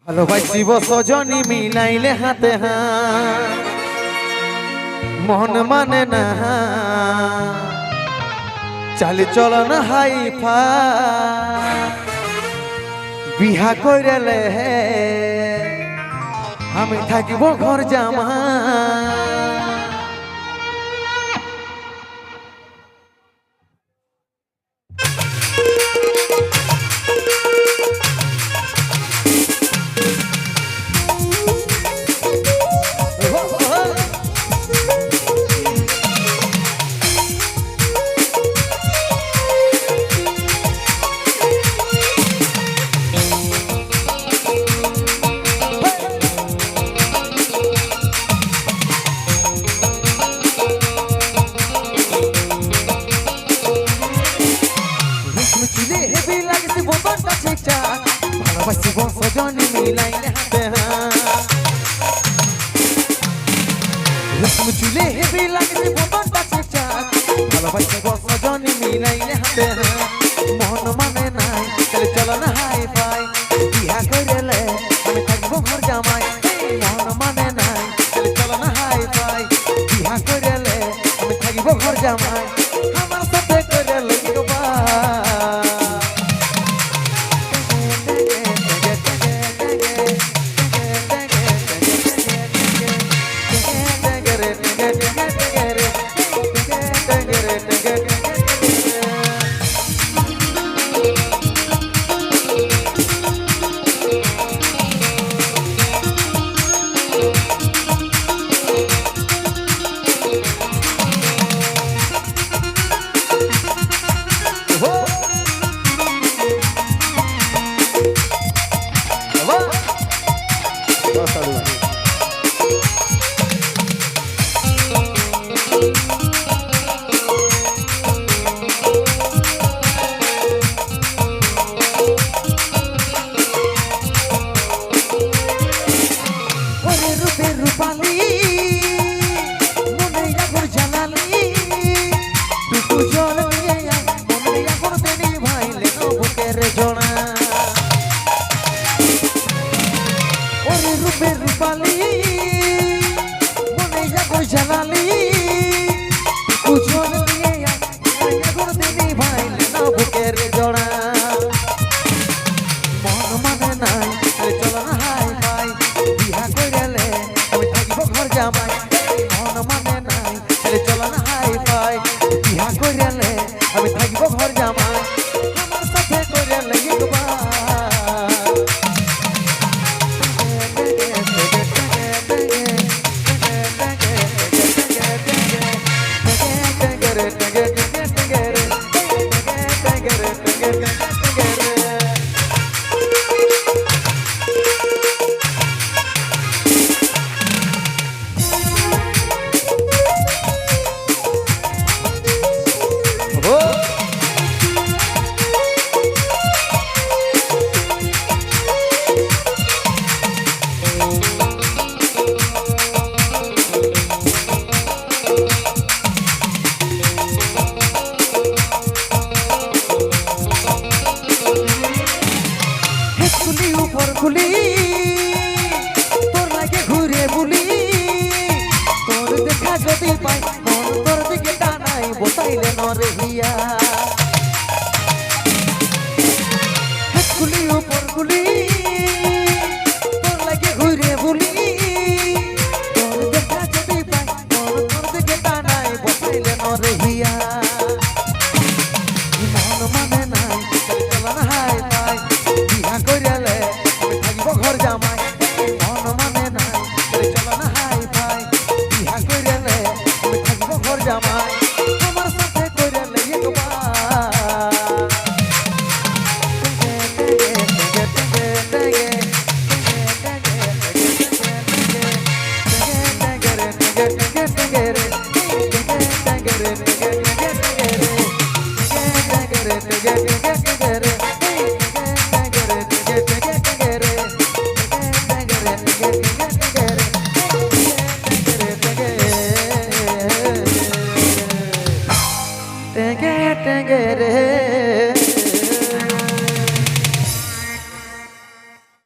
ভালোবাসিব সজনী মিলাইলে হাতে হাত মন মানে না চালি চলন হাই ফা বিহা কইরেলে আমি থাকিব ঘর জামা ভালোবাসিব সজনী মিলাইলে হাতে রেশম চুলে হেবি লাগছে বোতনটা ঠিকঠাক ভালোবাসিব সজনী মিলাইলে হাতে মন মানে নাই তাহলে চলো না হাই ফাই বিয়া কইরেলে আমি থাকবো ঘর জামাই মন মানে নাই তাহলে চলো না হাই ফাই বিয়া কইরেলে আমি থাকবো ঘর জামাই আমার সাথে কইরেলে রূপালী মনে জাগর জানালি কুচল দিয়ে জাগর দিদি ভাইলে না বুকের জোড়া মন মানে নাই চলো না হাই ফাই বিয়া কইরালে আমি থাকিব ঘর জামাই